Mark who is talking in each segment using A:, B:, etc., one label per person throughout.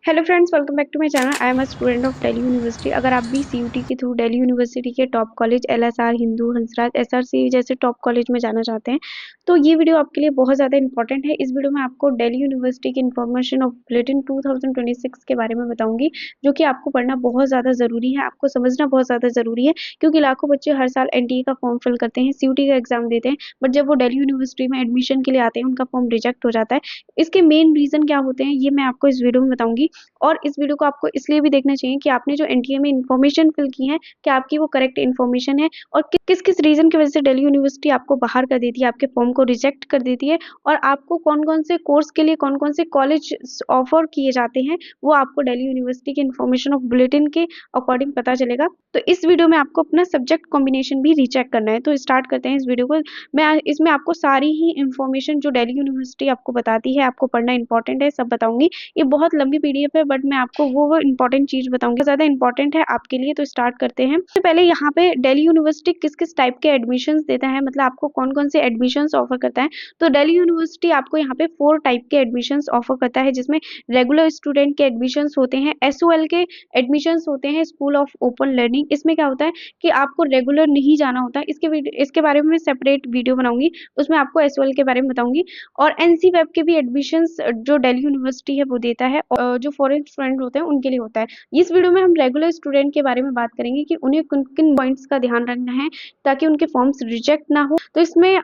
A: Hello friends, welcome back to my channel. I am a student of Delhi university. अगर आप भी CUET के through Delhi university के top college LSR, Hindu, Hansraj, SRC जैसे top college में जाना चाहते हैं तो ये वीडियो आपके लिए बहुत ज़्यादा इंपॉर्टेंट है। इस वीडियो में आपको दिल्ली यूनिवर्सिटी की इन्फॉर्मेशन ऑफ बुलेटिन 2026 के बारे में बताऊंगी, जो कि आपको पढ़ना बहुत ज़्यादा ज़रूरी है, आपको समझना बहुत ज़्यादा ज़रूरी है, क्योंकि लाखों बच्चे हर साल एनटीए का फॉर्म फिल करते हैं, सीयूटी का एग्जाम देते हैं, बट जब वो दिल्ली यूनिवर्सिटी में एडमिशन के लिए आते हैं उनका फॉर्म रिजेक्ट हो जाता है। इसके मेन रीज़न क्या होते हैं ये मैं आपको इस वीडियो में बताऊंगी। और इस वीडियो को आपको इसलिए भी देखना चाहिए कि आपने जो एनटीए में इन्फॉर्मेशन फिल की है क्या आपकी वो करेक्ट इन्फॉर्मेशन है, और किस किस रीजन की वजह से दिल्ली यूनिवर्सिटी आपको बाहर कर देती है, आपके फॉर्म को रिजेक्ट कर देती है, और आपको कौन कौन से कोर्स के लिए कौन कौन से कॉलेज ऑफर किए जाते हैं वो आपको दिल्ली यूनिवर्सिटी के इन्फॉर्मेशन ऑफ बुलेटिन के अकॉर्डिंग पता चलेगा। तो इस वीडियो में आपको अपना सब्जेक्ट कॉम्बिनेशन भी रीचेक करना है। तो स्टार्ट करते हैं इस वीडियो को। मैं इसमें आपको सारी ही इन्फॉर्मेशन जो दिल्ली यूनिवर्सिटी आपको बताती है, आपको पढ़ना इंपॉर्टेंट है, सब बताऊंगी। ये बहुत लंबी पीडीएफ है, बट मैं आपको वो इंपॉर्टेंट चीज बताऊंगी, ज्यादा इंपॉर्टेंट है आपके लिए। तो स्टार्ट करते हैं। सबसे पहले यहाँ पे दिल्ली यूनिवर्सिटी किस किस टाइप के एडमिशंस देता है, मतलब आपको कौन कौन से एडमिशंस ऑफर करता है। तो दिल्ली यूनिवर्सिटी आपको यहाँ पे 4 टाइप के एडमिशंस ऑफर करता है, जिसमें रेगुलर स्टूडेंट के एडमिशंस होते हैं, एसओएल के एडमिशंस होते हैं, स्कूल ऑफ ओपन लर्निंग। इसमें क्या होता है कि आपको रेगुलर नहीं जाना होता। इसके बारे में मैं सेपरेट वीडियो बनाऊंगी, उसमें आपको एसओएल के बारे में बताऊंगी। और एनसी वेब के भी एडमिशंस जो दिल्ली यूनिवर्सिटी है वो देता है, और जो फॉरेन स्टूडेंट होते हैं उनके लिए होता है। इस वीडियो में हम रेगुलर स्टूडेंट के बारे में बात करेंगे कि उन्हें किन किन पॉइंट्स का ध्यान रखना है ताकि उनके फॉर्म्स रिजेक्ट ना हो। तो इसमें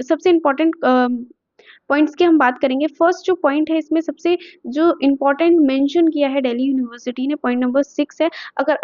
A: सबसे इम्पोर्टेंट पॉइंट्स की हम बात करेंगे। फर्स्ट जो पॉइंट है इसमें सबसे जो इम्पोर्टेंट मेंशन किया है दिल्ली यूनिवर्सिटी ने, पॉइंट नंबर 6 है। अगर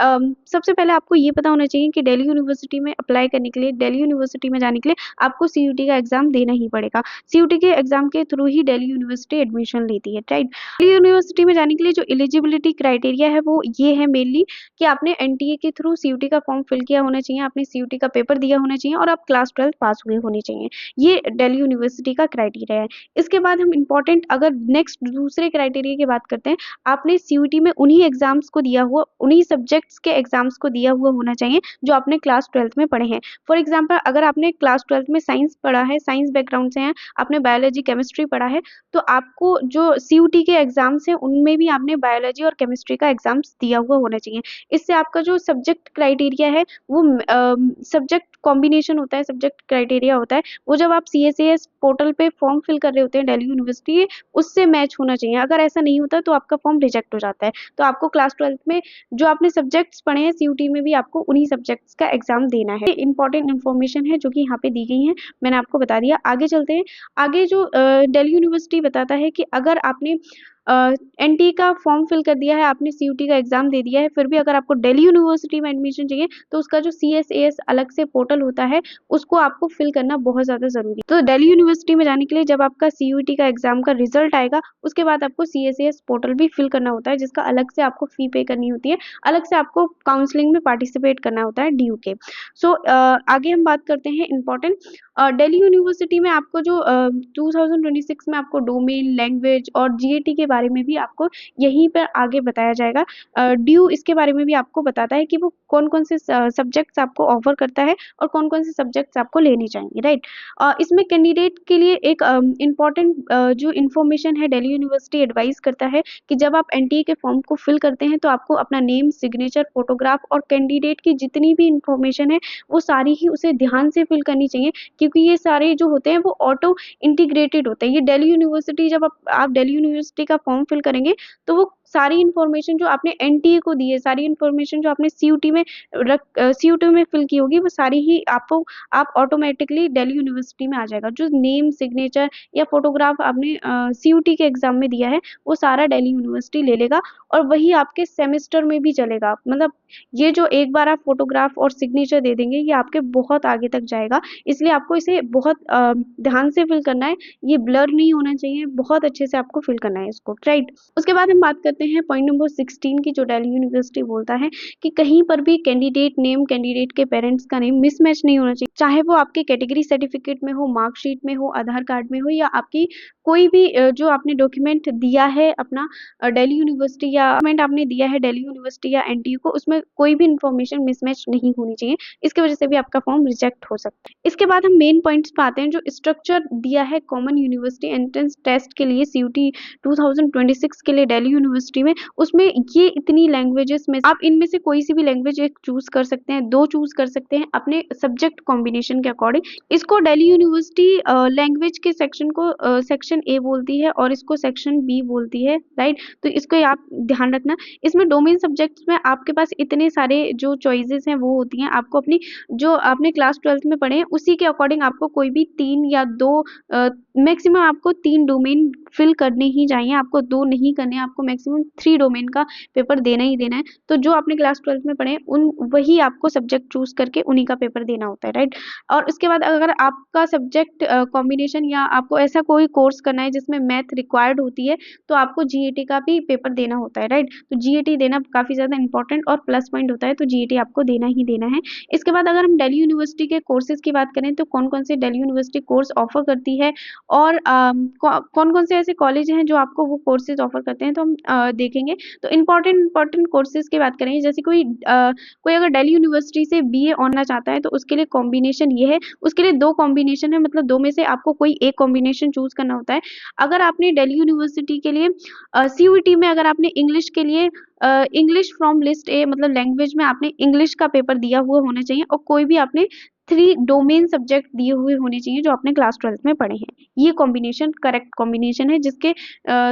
A: सबसे पहले आपको ये पता होना चाहिए कि दिल्ली यूनिवर्सिटी में अप्लाई करने के लिए, दिल्ली यूनिवर्सिटी में जाने के लिए आपको सीयूटी का एग्जाम देना ही पड़ेगा। सीयूटी के एग्जाम के थ्रू ही दिल्ली यूनिवर्सिटी एडमिशन लेती है, राइट। दिल्ली यूनिवर्सिटी में जाने के लिए जो एलिजिबिलिटी क्राइटेरिया है वो ये है मेनली कि आपने एनटीए के थ्रू सीयूटी का फॉर्म फिल किया होना चाहिए, आपने सीयूटी का पेपर दिया होना चाहिए, और आप क्लास 12 पास हुए होने चाहिए। ये दिल्ली यूनिवर्सिटी का क्राइटेरिया है। इसके बाद हम इम्पोर्टेंट अगर नेक्स्ट दूसरे क्राइटेरिया की बात करते हैं, आपने सीयूटी में उन्हीं एग्जाम्स को दिया हुआ, उन्हीं सब्जेक्ट्स के एग्जाम्स को दिया हुआ होना चाहिए जो आपने क्लास 12 में पढ़े हैं। फॉर एग्जाम्पल, अगर आपने क्लास 12 में साइंस पढ़ा है, साइंस बैकग्राउंड से हैं, आपने बायोलॉजी केमिस्ट्री पढ़ा है, तो आपको जो सीयूटी के एग्जाम्स हैं उनमें भी आपने बायोलॉजी और केमिस्ट्री का एग्जाम्स दिया हुआ होना चाहिए। इससे आपका जो सब्जेक्ट क्राइटेरिया है वो सब्जेक्ट कॉम्बिनेशन होता है, सब्जेक्ट क्राइटेरिया होता है, वो जब आप सीएसएस पोर्टल पे फॉर्म फिल कर रहे होते हैं दिल्ली यूनिवर्सिटी, उससे मैच होना चाहिए। अगर ऐसा नहीं होता तो आपका फॉर्म रिजेक्ट हो जाता है। तो आपको क्लास 12 में जो आपने सब्जेक्ट्स पढ़े हैं सीयूटी में भी आपको उन्हीं सब्जेक्ट्स का एग्जाम देना है। इंपॉर्टेंट इन्फॉर्मेशन है जो कि यहाँ पे दी गई है, मैंने आपको बता दिया। आगे चलते हैं। आगे जो दिल्ली यूनिवर्सिटी बताता है कि अगर आपने एनटी का फॉर्म फिल कर दिया है, आपने सीयूटी का एग्जाम दे दिया है, फिर भी अगर आपको दिल्ली यूनिवर्सिटी में एडमिशन चाहिए तो उसका जो सीएसएस अलग से पोर्टल होता है उसको आपको फिल करना बहुत ज्यादा जरूरी है। तो दिल्ली यूनिवर्सिटी में जाने के लिए जब आपका सीयूटी का एग्जाम का रिजल्ट आएगा उसके बाद आपको सीएसएस पोर्टल भी फिल करना होता है, जिसका अलग से आपको फी पे करनी होती है, अलग से आपको काउंसलिंग में पार्टिसिपेट करना होता है, ड्यू के। सो आगे हम बात करते हैं इंपॉर्टेंट। दिल्ली यूनिवर्सिटी में आपको जो 2026 में आपको डोमेन, लैंग्वेज और जीएटी के बारे में भी आपको यहीं पर आगे बताया जाएगा। ड्यू इसके बारे में भी आपको बताता है कि वो कौन कौन से सब्जेक्ट्स आपको ऑफर करता है और कौन कौन से सब्जेक्ट्स आपको लेने चाहिए, राइट। इसमें कैंडिडेट के लिए एक इम्पॉर्टेंट जो इन्फॉर्मेशन है, दिल्ली यूनिवर्सिटी एडवाइस करता है कि जब आप एनटीए के फॉर्म को फिल करते हैं तो आपको अपना नेम, सिग्नेचर, फोटोग्राफ और कैंडिडेट की जितनी भी इंफॉर्मेशन है वो सारी ही उसे ध्यान से फिल करनी चाहिए, क्योंकि ये सारे जो होते हैं वो ऑटो इंटीग्रेटेड होते हैं। ये दिल्ली यूनिवर्सिटी जब आप दिल्ली यूनिवर्सिटी का फॉर्म फिल करेंगे तो वो सारी इन्फॉर्मेशन जो आपने एनटीए को दी है, सारी इन्फॉर्मेशन जो आपने सीयूटी में फिल की होगी, वो सारी ही आपको आप ऑटोमेटिकली दिल्ली यूनिवर्सिटी में आ जाएगा। जो नेम, सिग्नेचर या फोटोग्राफ आपने सीयूटी के एग्जाम में दिया है वो सारा दिल्ली यूनिवर्सिटी ले लेगा, और वही आपके सेमेस्टर में भी चलेगा। मतलब ये जो एक बार आप फोटोग्राफ और सिग्नेचर दे देंगे ये आपके बहुत आगे तक जाएगा, इसलिए आपको इसे बहुत ध्यान से फिल करना है। ये ब्लर नहीं होना चाहिए, बहुत अच्छे से आपको फिल करना है इसको, राइट। उसके बाद हम बात करते हैं पॉइंट नंबर 16 की, जो दिल्ली यूनिवर्सिटी बोलता है कि कहीं पर भी कैंडिडेट नेम, कैंडिडेट के पेरेंट्स का नेम मिसमैच नहीं होना चाहिए, चाहे वो आपके कैटेगरी सर्टिफिकेट में हो, मार्कशीट में हो, आधार कार्ड में हो, या आपकी कोई भी जो आपने डॉक्यूमेंट दिया है अपना दिल्ली यूनिवर्सिटी, या डॉक्यूमेंट आपने दिया है दिल्ली यूनिवर्सिटी या एनटीयू को, उसमें कोई भी इन्फॉर्मेशन मिसमैच नहीं होनी चाहिए। इसकी वजह से भी आपका फॉर्म रिजेक्ट हो सकता है। इसके बाद हम मेन पॉइंट्स पे आते हैं। जो स्ट्रक्चर दिया है कॉमन यूनिवर्सिटी एंट्रेंस टेस्ट के लिए सीयूटी 2026 के लिए दिल्ली यूनिवर्सिटी यूनिवर्सिटी में, उसमें ये इतनी लैंग्वेजेस में आप इनमें से कोई सी भी लैंग्वेज एक चूज कर सकते हैं, 2 चूज कर सकते हैं अपने सब्जेक्ट कॉम्बिनेशन के अकॉर्डिंग। इसको दिल्ली यूनिवर्सिटी लैंग्वेज के सेक्शन को सेक्शन ए बोलती है और इसको सेक्शन बी बोलती है, राइट। तो इसको आप ध्यान रखना। इसमें डोमेन सब्जेक्ट्स में आपके पास इतने सारे जो चॉइसेस हैं वो होती हैं, आपको अपनी जो आपने क्लास 12th में पढ़े हैं उसी के अकॉर्डिंग आपको कोई भी 3 या 2 मैक्सिमम आपको 3 डोमेन फिल करने ही चाहिए, आपको 2 नहीं करने, आपको मैक्सिमम 3 डोमेन का पेपर देना ही देना है। तो जो आपने क्लास 12th में पढ़े हैं उन वही आपको सब्जेक्ट चूज करके उन्हीं का पेपर देना होता है, राइट। और उसके बाद अगर आपका सब्जेक्ट कॉम्बिनेशन या आपको ऐसा कोई कोर्स करना है जिसमें मैथ रिक्वायर्ड होती है, तो आपको जीएटी का भी पेपर देना होता है, राइट। तो जीएटी देना काफी ज्यादा इंपॉर्टेंट और प्लस पॉइंट होता है, तो जीएटी आपको देना ही देना है। इसके बाद अगर हम दिल्ली यूनिवर्सिटी के कोर्सेज की बात करें तो कौन कौन से दिल्ली यूनिवर्सिटी कोर्स ऑफर करती है और कौन कौन से ऐसे कॉलेज हैं जो आपको वो कोर्सेज ऑफर करते हैं, तो हम देखेंगे। तो इंपॉर्टेंट कोर्सेज की बात करें, जैसे कोई अगर दिल्ली यूनिवर्सिटी से बीए ऑनना चाहता है तो उसके लिए कॉम्बिनेशन ये है, उसके लिए 2 कॉम्बिनेशन है, मतलब 2 में से आपको कोई एक कॉम्बिनेशन चूज करना होता है। अगर आपने दिल्ली यूनिवर्सिटी के लिए सीयूईटी में अगर आपने इंग्लिश के लिए इंग्लिश फ्रॉम लिस्ट ए मतलब लैंग्वेज में आपने इंग्लिश का पेपर दिया हुआ होना चाहिए और कोई भी आपने 3 डोमेन सब्जेक्ट दिए हुए होने चाहिए जो आपने क्लास 12th में पढ़े हैं। ये कॉम्बिनेशन करेक्ट कॉम्बिनेशन है जिसके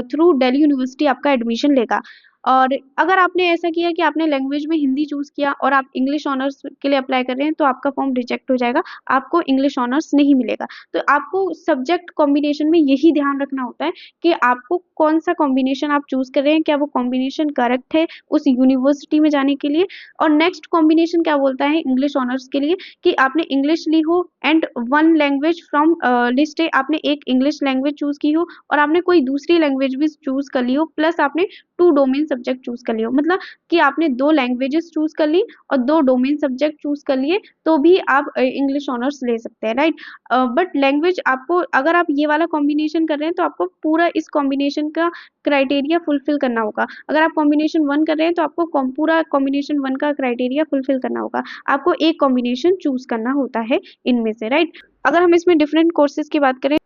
A: थ्रू दिल्ली यूनिवर्सिटी आपका एडमिशन लेगा। और अगर आपने ऐसा किया कि आपने लैंग्वेज में हिंदी चूज किया और आप इंग्लिश ऑनर्स के लिए अप्लाई कर रहे हैं तो आपका फॉर्म रिजेक्ट हो जाएगा, आपको इंग्लिश ऑनर्स नहीं मिलेगा। तो आपको सब्जेक्ट कॉम्बिनेशन में यही ध्यान रखना होता है कि आपको कौन सा कॉम्बिनेशन आप चूज कर रहे हैं, क्या वो कॉम्बिनेशन करेक्ट है उस यूनिवर्सिटी में जाने के लिए। और नेक्स्ट कॉम्बिनेशन क्या बोलता है इंग्लिश ऑनर्स के लिए कि आपने इंग्लिश ली हो एंड 1 लैंग्वेज फ्रॉम लिस्ट ए, आपने एक इंग्लिश लैंग्वेज चूज की हो और आपने कोई दूसरी लैंग्वेज भी चूज कर ली हो, प्लस आपने 2 डोमेन सब्जेक्ट चूज कर लियो, मतलब कि आपने 2 लैंग्वेजेस चूज कर ली और 2 डोमेन सब्जेक्ट चूज कर लिए तो भी आप इंग्लिश ऑनर्स ले सकते हैं, राइट। बट लैंग्वेज आपको अगर आप ये वाला कॉम्बिनेशन कर रहे हैं तो आपको पूरा इस कॉम्बिनेशन का क्राइटेरिया फुलफिल करना होगा। अगर आप कॉम्बिनेशन 1 कर रहे हैं तो आपको पूरा कॉम्बिनेशन 1 का क्राइटेरिया फुलफिल करना होगा, आपको एक कॉम्बिनेशन चूज करना होता है इनमें से, राइट। अगर हम इसमें डिफरेंट कोर्सेज की बात करें,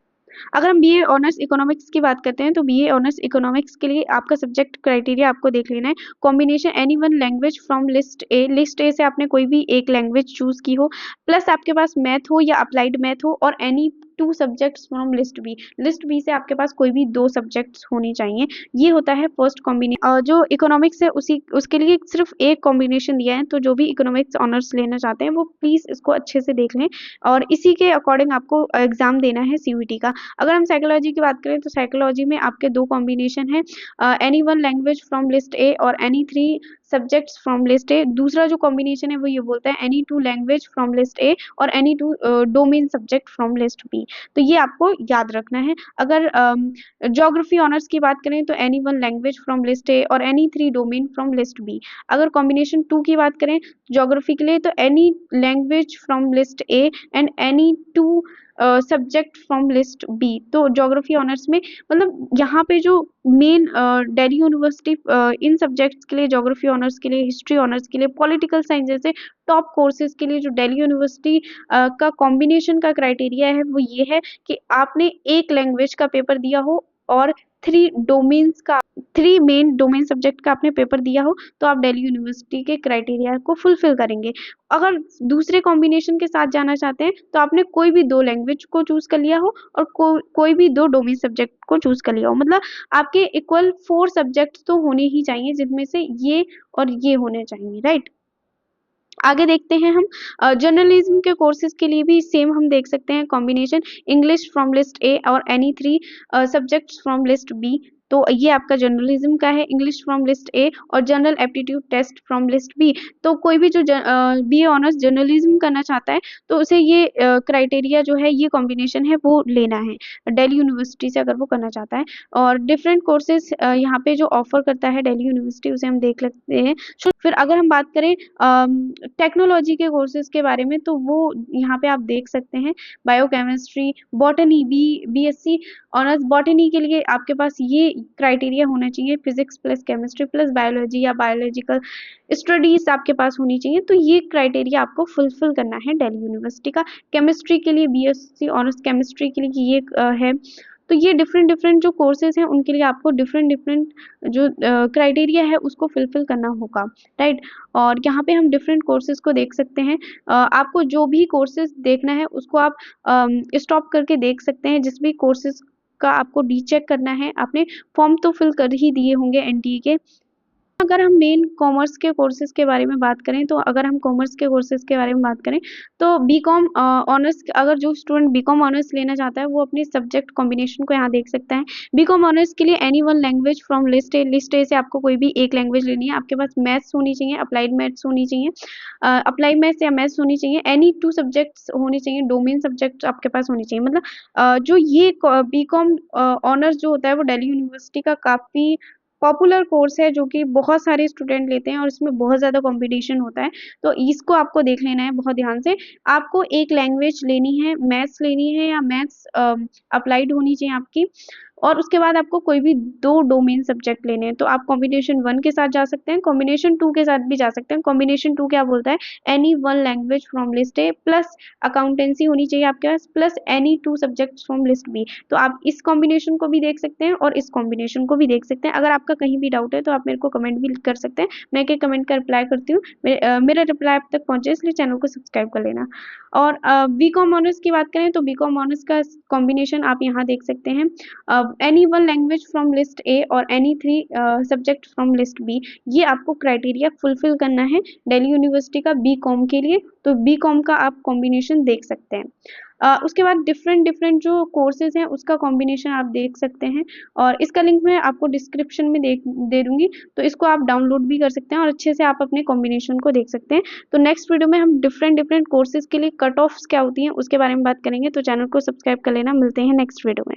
A: अगर हम बीए ऑनर्स इकोनॉमिक्स की बात करते हैं तो बीए ऑनर्स इकोनॉमिक्स के लिए आपका सब्जेक्ट क्राइटेरिया आपको देख लेना है, combination any 1 language from list ए से आपने कोई भी एक लैंग्वेज चूज की हो, प्लस आपके पास मैथ हो या अप्लाइड मैथ हो और any 2 subjects from list B से आपके पास कोई भी 2 सब्जेक्ट्स होने चाहिए। ये होता है फर्स्ट कॉम्बिनेशन। जो इकोनॉमिक्स है उसके लिए सिर्फ एक कॉम्बिनेशन दिया है, तो जो भी इकोनॉमिक्स ऑनर्स लेना चाहते हैं वो प्लीज इसको अच्छे से देख लें और इसी के अकॉर्डिंग आपको एग्जाम देना है सीयूईटी का। अगर हम साइकोलॉजी की बात करें तो साइकोलॉजी में आपके 2 कॉम्बिनेशन है, any 1 language from list A और any 3 subjects from list A. दूसरा जो कॉम्बिनेशन है वो ये बोलता है any 2 language from list A और any 2 domain subject from list B. तो ये आपको याद रखना है। अगर ज्योग्राफी ऑनर्स की बात करें तो any 1 language from list A और any 3 domain from list B. अगर कॉम्बिनेशन 2 की बात करें ज्योग्राफी के लिए तो any language from list A and any 2 subject from list B. तो ज्योग्राफी ऑनर्स में मतलब यहाँ पे जो मेन दिल्ली यूनिवर्सिटी इन सब्जेक्ट्स के लिए, ज्योग्राफी ऑनर्स के लिए, हिस्ट्री ऑनर्स के लिए, पॉलिटिकल साइंस जैसे टॉप कोर्सेज के लिए जो दिल्ली यूनिवर्सिटी का कॉम्बिनेशन का क्राइटेरिया है वो ये है कि आपने एक लैंग्वेज का पेपर दिया हो और 3 मेन डोमेन सब्जेक्ट का आपने पेपर दिया हो तो आप दिल्ली यूनिवर्सिटी के क्राइटेरिया को फुलफिल करेंगे। अगर दूसरे कॉम्बिनेशन के साथ जाना चाहते हैं तो आपने कोई भी 2 लैंग्वेज को चूज कर लिया हो और कोई भी 2 डोमेन सब्जेक्ट को चूज कर लिया हो, मतलब आपके इक्वल 4 सब्जेक्ट तो होने ही चाहिए जिनमें से ये और ये होने चाहिए, राइट। आगे देखते हैं हम जर्नलिज्म के कोर्सेज के लिए भी सेम हम देख सकते हैं combination English from list A और any 3 subjects from list B. तो ये आपका जर्नलिज्म का है, इंग्लिश फ्रॉम लिस्ट ए और general aptitude test from list B. तो कोई भी जो बीए ऑनर्स जर्नलिज्म करना चाहता है तो उसे ये क्राइटेरिया जो है, ये कॉम्बिनेशन है वो लेना है दिल्ली यूनिवर्सिटी से अगर वो करना चाहता है। और डिफरेंट कोर्सेज यहाँ पे जो ऑफर करता है दिल्ली यूनिवर्सिटी उसे हम देख लेते हैं। फिर अगर हम बात करें टेक्नोलॉजी के कोर्सेज के बारे में तो वो यहाँ पे आप देख सकते हैं biochemistry, botany, BSc honours botany के लिए आपके पास ये क्राइटेरिया होना चाहिए, physics plus chemistry plus biology या बायोलॉजिकल स्टडीज आपके पास होनी चाहिए। तो ये क्राइटेरिया आपको फुलफिल करना है दिल्ली यूनिवर्सिटी का। केमिस्ट्री के लिए बीएससी ऑनर्स केमिस्ट्री के लिए ये है। तो ये डिफरेंट डिफरेंट जो कोर्सेज हैं उनके लिए आपको डिफरेंट डिफरेंट जो क्राइटेरिया है उसको फिलफिल करना होगा, राइट। और यहाँ पे हम डिफरेंट कोर्सेज को देख सकते हैं। आपको जो भी कोर्सेज देखना है उसको आप स्टॉप करके देख सकते हैं। जिस भी कोर्सेज का आपको रीचेक करना है, आपने फॉर्म तो फिल कर ही दिए होंगे एनटीए के। अगर हम मेन कॉमर्स के कोर्सेज के बारे में बात करें, तो अगर हम कॉमर्स के कोर्सेज के बारे में बात करें तो बीकॉम ऑनर्स, अगर जो स्टूडेंट बीकॉम ऑनर्स लेना चाहता है वो अपनी सब्जेक्ट कॉम्बिनेशन को यहाँ देख सकता है। बीकॉम ऑनर्स के लिए any one language from list A. List A से आपको कोई भी एक लैंग्वेज लेनी है। आपके पास मैथ्स होनी चाहिए, अप्लाइड मैथ्स होनी चाहिए, अप्लाइड मैथ्स या मैथ्स होनी चाहिए। एनी टू सब्जेक्ट्स होनी चाहिए, डोमेन सब्जेक्ट आपके पास होनी चाहिए। मतलब जो ये बीकॉम ऑनर्स जो होता है वो दिल्ली यूनिवर्सिटी का काफ़ी पॉपुलर कोर्स है, जो कि बहुत सारे स्टूडेंट लेते हैं और इसमें बहुत ज़्यादा कंपटीशन होता है। तो इसको आपको देख लेना है बहुत ध्यान से। आपको एक लैंग्वेज लेनी है, मैथ्स लेनी है या मैथ्स अप्लाइड होनी चाहिए आपकी, और उसके बाद आपको कोई भी 2 डोमेन सब्जेक्ट लेने हैं। तो आप कॉम्बिनेशन 1 के साथ जा सकते हैं, कॉम्बिनेशन 2 के साथ भी जा सकते हैं। कॉम्बिनेशन 2 क्या बोलता है, any one language from list A plus accountancy होनी चाहिए आपके पास, plus any 2 subjects from list B. तो आप इस कॉम्बिनेशन को भी देख सकते हैं और इस कॉम्बिनेशन को भी देख सकते हैं। अगर आपका कहीं भी डाउट है तो आप मेरे को कमेंट भी कर सकते हैं, मैं एक कमेंट का रिप्लाई करती हूँ। मेरा रिप्लाई आप तक पहुंचे इसलिए चैनल को सब्सक्राइब कर लेना। और बीकॉम ऑनर्स की बात करें तो बीकॉम ऑनर्स का कॉम्बिनेशन आप यहाँ देख सकते हैं, any one language from list A और any 3 subject from list B. ये आपको क्राइटेरिया फुलफिल करना है दिल्ली यूनिवर्सिटी का बीकॉम के लिए। तो बीकॉम का आप कॉम्बिनेशन देख सकते हैं। उसके बाद डिफरेंट डिफरेंट जो कोर्सेज हैं उसका कॉम्बिनेशन आप देख सकते हैं, और इसका लिंक मैं आपको डिस्क्रिप्शन में दे दूंगी। तो इसको आप डाउनलोड भी कर सकते हैं और अच्छे से आप अपने कॉम्बिनेशन को देख सकते हैं। तो नेक्स्ट वीडियो में हम डिफरेंट डिफरेंट कोर्सेज के लिए कट ऑफ्स क्या होती हैं उसके बारे में बात करेंगे। तो चैनल को सब्सक्राइब कर लेना। मिलते हैं नेक्स्ट वीडियो में।